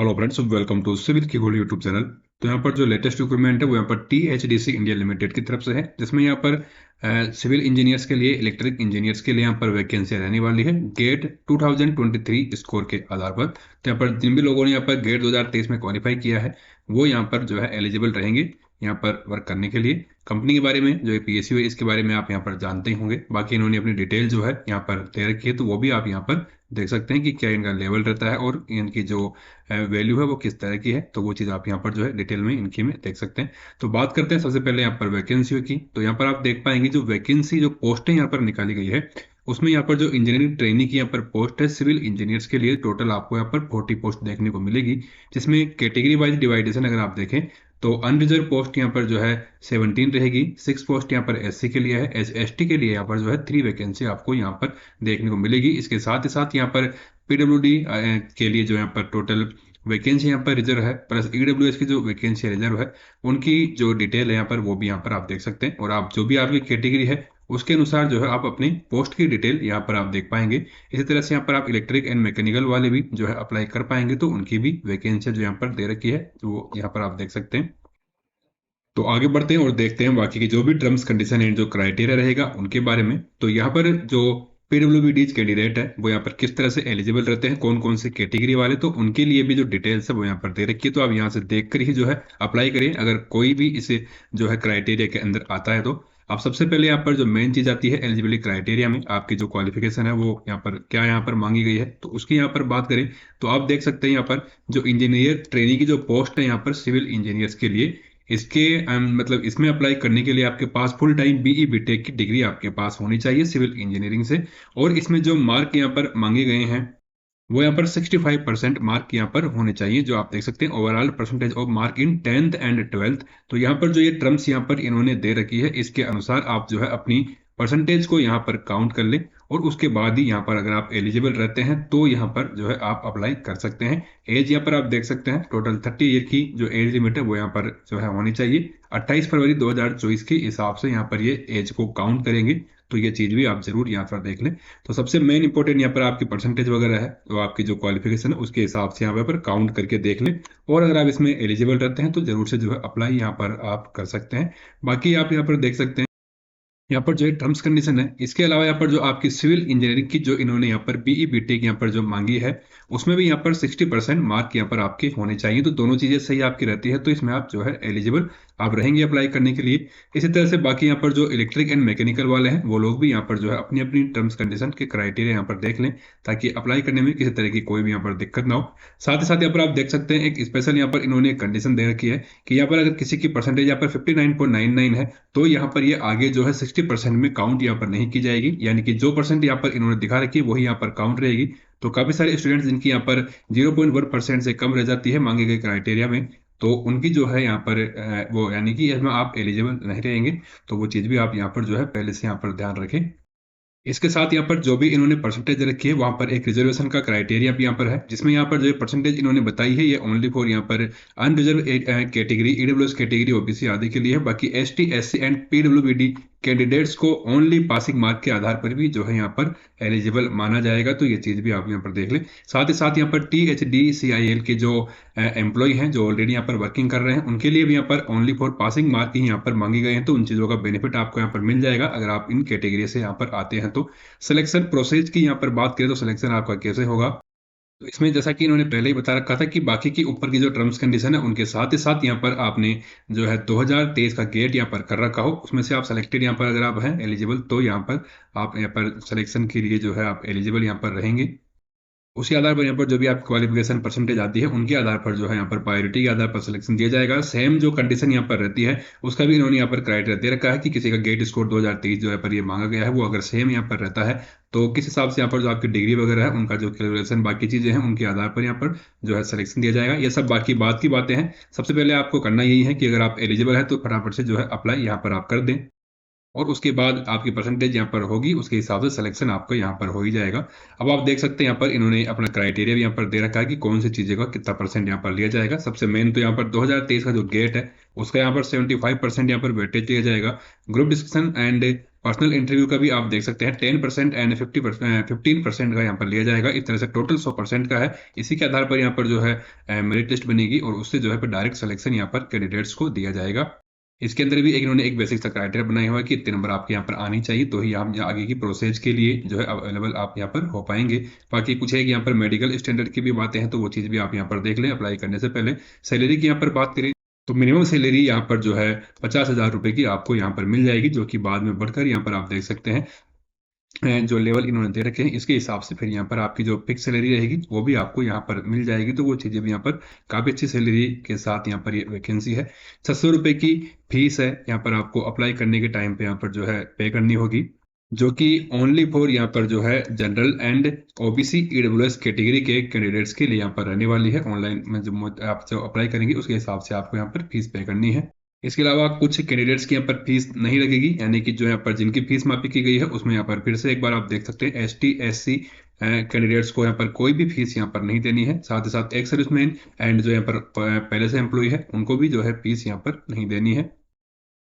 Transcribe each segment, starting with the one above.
Hello friends, welcome to civil की gold YouTube channel. तो यहाँ पर जो लेटेस्ट रिक्रूटमेंट है वो यहाँ पर THDC इंडिया लिमिटेड की तरफ से है, जिसमें यहाँ पर सिविल इंजीनियर्स के लिए, इलेक्ट्रिक इंजीनियर्स के लिए यहाँ पर वैकेंसी रहने वाली है गेट 2023 स्कोर के आधार पर। तो यहाँ पर जिन भी लोगों ने यहाँ पर गेट 2023 में क्वालिफाई किया है वो यहाँ पर जो है एलिजिबल रहेंगे यहाँ पर वर्क करने के लिए। कंपनी के बारे में जो PSU है इसके बारे में आप यहाँ पर जानते ही होंगे। बाकी इन्होंने अपनी डिटेल जो है यहाँ पर दे रखी है, तो वो भी आप यहाँ पर देख सकते हैं कि क्या इनका लेवल रहता है और इनकी जो वैल्यू है वो किस तरह की है। तो वो चीज़ आप यहाँ पर जो है डिटेल में इनकी में देख सकते हैं। तो बात करते हैं सबसे पहले यहाँ पर वैकेंसी की। तो यहाँ पर आप देख पाएंगे जो वैकेंसी जो पोस्टें यहाँ पर निकाली गई है उसमें यहाँ पर जो इंजीनियरिंग ट्रेनिंग की यहाँ पर पोस्ट है सिविल इंजीनियर्स के लिए, टोटल आपको यहाँ पर 40 पोस्ट देखने को मिलेगी, जिसमें कैटेगरी वाइज डिवाइडेशन अगर आप देखें तो अनरिजर्व पोस्ट यहाँ पर जो है 17 रहेगी, 6 पोस्ट यहाँ पर SC के लिए है, ST के लिए यहाँ पर जो है 3 वैकेंसी आपको यहाँ पर देखने को मिलेगी। इसके साथ ही साथ यहाँ पर PWD के लिए जो यहाँ पर टोटल वैकेंसी यहाँ पर रिजर्व है, प्लस EWS की जो वैकेंसी रिजर्व है उनकी जो डिटेल है यहाँ पर वो भी यहाँ पर आप देख सकते हैं। और आप जो भी आपकी कैटेगरी है उसके अनुसार जो है आप अपनी पोस्ट की डिटेल यहाँ पर आप देख पाएंगे। इसी तरह से यहाँ पर आप इलेक्ट्रिक एंड मैकेनिकल वाले भी जो है अप्लाई कर पाएंगे, तो उनकी भी वैकेंसी जो यहाँ पर दे रखी है वो यहाँ पर आप देख सकते हैं। तो आगे बढ़ते हैं और देखते हैं बाकी की जो भी टर्म्स कंडीशन एंड जो क्राइटेरिया रहेगा उनके बारे में। तो यहाँ पर जो PWD कैंडिडेट है वो यहाँ पर किस तरह से एलिजिबल रहते हैं, कौन कौन से कैटेगरी वाले, तो उनके लिए भी जो डिटेल्स है वो यहाँ पर दे रखी है। तो आप यहाँ से देख कर ही जो है अप्लाई करें अगर कोई भी इसे जो है क्राइटेरिया के अंदर आता है। तो आप सबसे पहले यहाँ पर जो मेन चीज आती है एलिजिबिलिटी क्राइटेरिया में आपकी जो क्वालिफिकेशन है वो यहाँ पर क्या यहाँ पर मांगी गई है, तो उसकी यहाँ पर बात करें तो आप देख सकते हैं यहाँ पर जो इंजीनियर ट्रेनिंग की जो पोस्ट है यहाँ पर सिविल इंजीनियर्स के लिए, इसके मतलब इसमें अप्लाई करने के लिए आपके पास फुल टाइम BE BTech की डिग्री आपके पास होनी चाहिए सिविल इंजीनियरिंग से। और इसमें जो मार्क यहाँ पर मांगे गए हैं वो यहाँ पर 65% मार्क यहाँ पर होने चाहिए, जो आप देख सकते हैं overall percentage of mark in 10th and 12th। तो यहाँ पर जो ये टर्म्स यहाँ पर इन्होंने दे रखी है इसके अनुसार आप जो है अपनी परसेंटेज को यहाँ पर काउंट कर लें और उसके बाद ही यहाँ पर अगर आप एलिजिबल रहते हैं तो यहाँ पर जो है आप अप्लाई कर सकते हैं। एज यहाँ पर आप देख सकते हैं टोटल 30 ईयर की जो एज लिमिट है वो यहाँ पर जो है होनी चाहिए। 28 फरवरी 2024 के हिसाब से यहाँ पर ये एज को काउंट करेंगे, तो ये चीज़ भी आप जरूर यहाँ पर देख लें। तो सबसे मेन इंपॉर्टेंट यहाँ पर आपकी परसेंटेज वगैरह है, तो आपकी जो क्वालिफिकेशन है उसके हिसाब से यहाँ पर काउंट करके देख लें। और अगर आप इसमें एलिजिबल रहते हैं तो जरूर से जो है अप्लाई यहाँ पर आप कर सकते हैं। बाकी आप यहाँ पर देख सकते हैं यहाँ पर जो है टर्म्स कंडीशन है। इसके अलावा यहाँ पर जो आपकी सिविल इंजीनियरिंग की जो इन्होंने यहाँ पर BE BTech यहाँ पर जो मांगी है उसमें भी यहाँ पर 60% मार्क यहाँ पर आपके होने चाहिए। तो दोनों चीजें सही आपकी रहती है तो इसमें आप जो है एलिजिबल आप रहेंगे अप्लाई करने के लिए। इसी तरह से बाकी यहाँ पर जो इलेक्ट्रिक एंड मैकेनिकल वाले हैं वो लोग भी यहाँ पर जो है अपनी अपनी टर्म्स कंडीशन के क्राइटेरिया यहाँ पर देख लें, ताकि अप्लाई करने में किसी तरह की कोई भी यहाँ पर दिक्कत ना हो। साथ ही साथ यहाँ पर आप देख सकते हैं एक स्पेशल यहाँ पर इन्होंने कंडीशन दे रखी है कि यहाँ पर अगर किसी की परसेंटेज यहाँ पर 59.99 है तो यहाँ पर ये आगे जो है 60% में काउंट यहाँ पर नहीं की जाएगी, यानी कि जो परसेंट यहाँ पर इन्होंने दिखा रखी है वही यहाँ पर काउंट रहेगी। तो काफी सारे स्टूडेंट्स जिनकी यहाँ पर 0.1% से कम रह जाती है मांगे गए क्राइटेरिया में, तो उनकी जो है यहाँ पर वो यानी कि इसमें आप एलिजिबल नहीं रहेंगे। तो वो चीज़ भी आप यहाँ पर जो है पहले से यहाँ पर ध्यान रखें। इसके साथ यहाँ पर जो भी इन्होंने परसेंटेज रखी है वहां पर एक रिजर्वेशन का क्राइटेरिया भी यहाँ पर है, जिसमें यहाँ पर जो परसेंटेज इन्होंने बताई है ये ओनली फॉर यहाँ पर unreserve category, EWS category, OBC आदि के लिए है। बाकी ST SC एंड PWD कैंडिडेट्स को ओनली पासिंग मार्क के आधार पर भी जो है यहाँ पर एलिजिबल माना जाएगा। तो ये चीज़ भी आप यहाँ पर देख लें। साथ ही साथ यहाँ पर THDCIL के जो एम्प्लॉय हैं जो ऑलरेडी यहाँ पर वर्किंग कर रहे हैं उनके लिए भी यहाँ पर ओनली फॉर पासिंग मार्क ही यहाँ पर मांगे गए हैं, तो उन चीज़ों का बेनिफिट आपको यहाँ पर मिल जाएगा अगर आप इन कैटेगरी से यहाँ पर आते हैं। तो सिलेक्शन प्रोसेस की यहाँ पर बात करें तो सिलेक्शन आपका कैसे होगा, तो इसमें जैसा कि इन्होंने पहले ही बता रखा था कि बाकी की ऊपर की जो टर्म्स कंडीशन है उनके साथ ही साथ यहाँ पर आपने जो है 2023 का गेट यहाँ पर कर रखा हो उसमें से आप सिलेक्टेड यहाँ पर अगर आप हैं एलिजिबल तो यहाँ पर आप यहाँ पर सिलेक्शन के लिए जो है आप एलिजिबल यहाँ पर रहेंगे। उसी आधार पर यहाँ पर जो भी आप क्वालिफिकेशन परसेंटेज आती है उनके आधार पर जो है यहाँ पर प्रायोरिटी के आधार पर सिलेक्शन दिया जाएगा। सेम जो कंडीशन यहाँ पर रहती है उसका भी इन्होंने यहाँ पर क्राइटेरिया दे रखा है कि किसी का गेट स्कोर 2023 जो है पर ये मांगा गया है वो अगर सेम यहाँ पर रहता है तो किस हिसाब से यहाँ पर जो आपकी डिग्री वगैरह है उनका जो कैलकुलेशन बाकी चीजें हैं उनके आधार पर यहाँ पर जो है सिलेक्शन दिया जाएगा। ये सब बाकी बात की बातें हैं। सबसे पहले आपको करना यही है कि अगर आप एलिजिबल है तो फटाफट से जो है अप्लाई यहाँ पर आप कर दें और उसके बाद आपकी परसेंटेज यहाँ पर होगी उसके हिसाब से सिलेक्शन आपको यहाँ पर हो ही जाएगा। अब आप देख सकते हैं यहाँ पर इन्होंने अपना क्राइटेरिया भी यहाँ पर दे रखा है कि कौन सी चीज़ें का कितना परसेंट यहाँ पर लिया जाएगा। सबसे मेन तो यहाँ पर 2023 का जो गेट है उसका यहाँ पर 75% यहाँ पर वेटेज दिया जाएगा। Group discussion and personal interview का भी आप देख सकते हैं 10% एंड 15% का यहाँ पर लिया जाएगा। इस तरह से टोटल 100% का है। इसी के आधार पर यहाँ पर जो है मेरिट लिस्ट बनेगी और उससे जो है डायरेक्ट सिलेक्शन यहाँ पर कैंडिडेट्स को दिया जाएगा। इसके अंदर भी इन्होंने एक बेसिक सा क्राइटेरिया बनाया हुआ है कि इतने नंबर आपके यहाँ पर आनी चाहिए तो ही आप आगे की प्रोसेस के लिए जो है अवेलेबल आप यहाँ पर हो पाएंगे। बाकी कुछ है कि यहाँ पर मेडिकल स्टैंडर्ड की भी बातें हैं, तो वो चीज़ भी आप यहाँ पर देख लें अप्लाई करने से पहले। सैलरी की यहाँ पर बात करें तो मिनिमम सैलरी यहाँ पर जो है 50,000 रुपए की आपको यहाँ पर मिल जाएगी, जो कि बाद में बढ़कर यहाँ पर आप देख सकते हैं जो लेवल इन्होंने दे रखे हैं इसके हिसाब से फिर यहाँ पर आपकी जो फिक्स सैलरी रहेगी वो भी आपको यहाँ पर मिल जाएगी। तो वो चीज़ें भी यहाँ पर काफ़ी अच्छी सैलरी के साथ यहाँ पर ये वैकेंसी है। 600 रुपये की फीस है यहाँ पर आपको अप्लाई करने के टाइम पे यहाँ पर जो है पे करनी होगी, जो कि ओनली फॉर यहाँ पर जो है general and OBC EWS category के कैंडिडेट्स के लिए यहाँ पर रहने वाली है। ऑनलाइन में जो आप जो अप्लाई करेंगे उसके हिसाब से आपको यहाँ पर फीस पे करनी है। इसके अलावा कुछ कैंडिडेट्स की यहाँ पर फीस नहीं लगेगी, यानी कि जो यहाँ पर जिनकी फीस माफी की गई है उसमें यहाँ पर फिर से एक बार आप देख सकते हैं ST SC कैंडिडेट्स को यहाँ पर कोई भी फीस यहाँ पर नहीं देनी है। साथ ही साथ एक्स सर्विसमैन एंड जो यहाँ पर पहले से एम्प्लॉय है उनको भी जो है फीस यहाँ पर नहीं देनी है।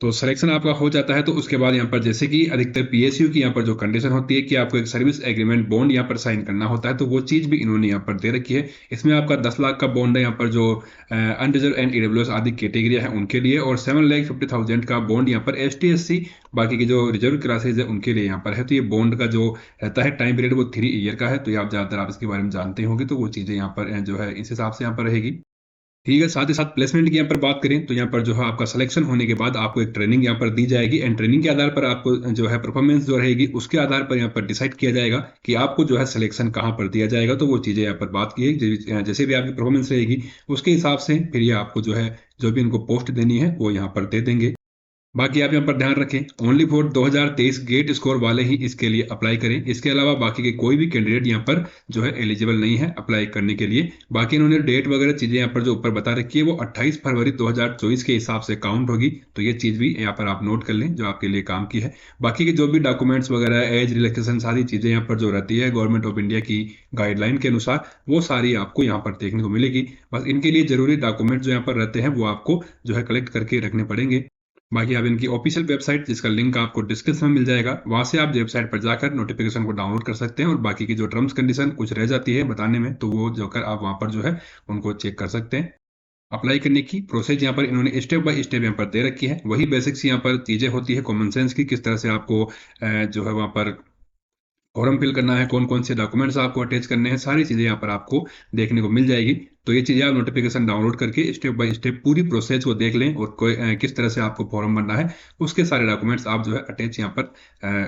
तो सिलेक्शन आपका हो जाता है तो उसके बाद यहाँ पर जैसे कि अधिकतर PSU की यहाँ पर जो कंडीशन होती है कि आपको एक सर्विस एग्रीमेंट बॉन्ड यहाँ पर साइन करना होता है, तो वो चीज़ भी इन्होंने यहाँ पर दे रखी है। इसमें आपका 10 लाख का बॉन्ड है यहाँ पर जो अनरिजर्व एंड ईडब्ल्यूएस आदि कैटेगरी है उनके लिए, और 7,50,000 का बॉन्ड यहाँ पर ST SC बाकी की जो रिजर्व क्लासेज है उनके लिए यहाँ पर है। तो ये बॉन्ड का जो रहता है टाइम पीरियड वो 3 ईयर का है, तो ये आप ज़्यादातर आप इसके बारे में जानते होंगे, तो वो चीज़ें यहाँ पर जो है इस हिसाब से यहाँ पर रहेगी। ठीक है, साथ ही साथ प्लेसमेंट की यहाँ पर बात करें तो यहाँ पर जो है आपका सिलेक्शन होने के बाद आपको एक ट्रेनिंग यहाँ पर दी जाएगी एंड ट्रेनिंग के आधार पर आपको जो है परफॉर्मेंस जो रहेगी उसके आधार पर यहाँ पर डिसाइड किया जाएगा कि आपको जो है सिलेक्शन कहाँ पर दिया जाएगा। तो वो चीज़ें यहाँ पर बात की है, जैसे भी आपकी परफॉर्मेंस रहेगी उसके हिसाब से फिर ये आपको जो है जो भी इनको पोस्ट देनी है वो यहाँ पर दे देंगे। बाकी आप यहाँ पर ध्यान रखें ओनली फॉर 2023 गेट स्कोर वाले ही इसके लिए अप्लाई करें। इसके अलावा बाकी के कोई भी कैंडिडेट यहाँ पर जो है एलिजिबल नहीं है अप्लाई करने के लिए। बाकी इन्होंने डेट वगैरह चीज़ें यहाँ पर जो ऊपर बता रखी है वो 28 फरवरी 2024 के हिसाब से काउंट होगी, तो ये चीज़ भी यहाँ पर आप नोट कर लें जो आपके लिए काम की है। बाकी के जो भी डॉक्यूमेंट्स वगैरह एज रिलैक्सेशन सारी चीज़ें यहाँ पर जो रहती है गवर्नमेंट ऑफ इंडिया की गाइडलाइन के अनुसार वो सारी आपको यहाँ पर देखने को मिलेगी। बस इनके लिए जरूरी डॉक्यूमेंट जो यहाँ पर रहते हैं वो आपको जो है कलेक्ट करके रखने पड़ेंगे। बाकी आप इनकी ऑफिशियल वेबसाइट जिसका लिंक आपको डिस्क्रिप्शन में मिल जाएगा वहां से आप वेबसाइट पर जाकर नोटिफिकेशन को डाउनलोड कर सकते हैं, और बाकी की जो टर्म्स कंडीशन कुछ रह जाती है बताने में तो वो जो कर आप वहां पर जो है उनको चेक कर सकते हैं। अप्लाई करने की प्रोसेस यहाँ पर इन्होंने स्टेप बाय स्टेप यहाँ पर दे रखी है, वही बेसिक्स यहाँ पर चीजें होती है कॉमन सेंस की, किस तरह से आपको जो है वहां पर फॉर्म फिल करना है, कौन कौन से डॉक्यूमेंट्स आपको अटैच करने हैं, सारी चीज़ें यहाँ पर आपको देखने को मिल जाएगी। तो ये चीज़ें आप नोटिफिकेशन डाउनलोड करके स्टेप बाय स्टेप पूरी प्रोसेस को देख लें और कोई किस तरह से आपको फॉर्म भरना है उसके सारे डॉक्यूमेंट्स आप जो है अटैच यहाँ पर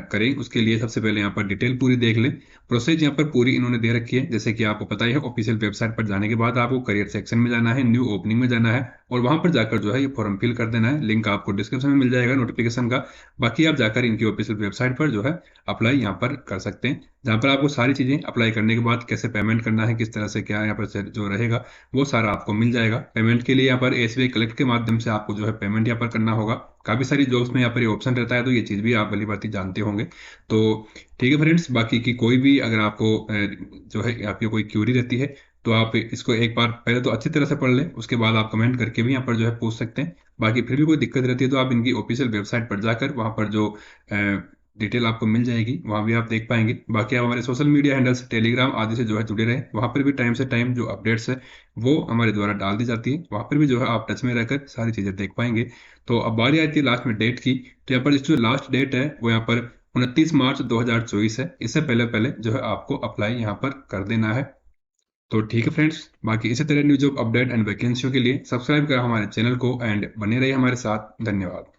करें। उसके लिए सबसे पहले यहाँ पर डिटेल पूरी देख लें। प्रोसेस यहाँ पर पूरी इन्होंने दे रखी है, जैसे कि आपको पता ही है ऑफिशियल वेबसाइट पर जाने के बाद आपको करियर सेक्शन में जाना है, न्यू ओपनिंग में जाना है और वहां पर जाकर जो है ये फॉर्म फिल कर देना है। लिंक आपको डिस्क्रिप्शन में मिल जाएगा नोटिफिकेशन का। बाकी आप जाकर इनकी ऑफिशियल वेबसाइट पर जो है अप्लाई यहाँ पर कर सकते हैं, जहाँ पर आपको सारी चीज़ें अप्लाई करने के बाद कैसे पेमेंट करना है, किस तरह से क्या यहाँ पर जो रहेगा वो सारा आपको मिल जाएगा। पेमेंट के लिए यहाँ पर SBI कलेक्ट के माध्यम से आपको जो है पेमेंट यहाँ पर करना होगा। काफ़ी सारी जॉब्स में यहाँ पर ये ऑप्शन रहता है, तो ये चीज़ भी आप भली बात जानते होंगे। तो ठीक है फ्रेंड्स, बाकी की कोई भी अगर आपको जो है आपकी कोई क्यूरी रहती है तो आप इसको एक बार पहले तो अच्छी तरह से पढ़ लें, उसके बाद आप कमेंट करके भी यहाँ पर जो है पूछ सकते हैं। बाकी फिर भी कोई दिक्कत रहती है तो आप इनकी ऑफिशियल वेबसाइट पर जाकर वहाँ पर जो डिटेल आपको मिल जाएगी वहाँ भी आप देख पाएंगे। बाकी आप हमारे सोशल मीडिया हैंडल्स टेलीग्राम आदि से जो है जुड़े रहे, वहाँ पर भी टाइम से टाइम जो अपडेट्स है वो हमारे द्वारा डाल दी जाती है, वहाँ पर भी जो है आप टच में रहकर सारी चीज़ें देख पाएंगे। तो अब बारी आई थी लास्ट में डेट की, तो यहाँ पर जो लास्ट डेट है वो यहाँ पर 29 मार्च 2024 है। इससे पहले पहले जो है आपको अप्लाई यहाँ पर कर देना है। तो ठीक है फ्रेंड्स, बाकी इसी तरह न्यू जॉब अपडेट एंड वैकेंसियों के लिए सब्सक्राइब करें हमारे चैनल को एंड बने रहिए हमारे साथ। धन्यवाद।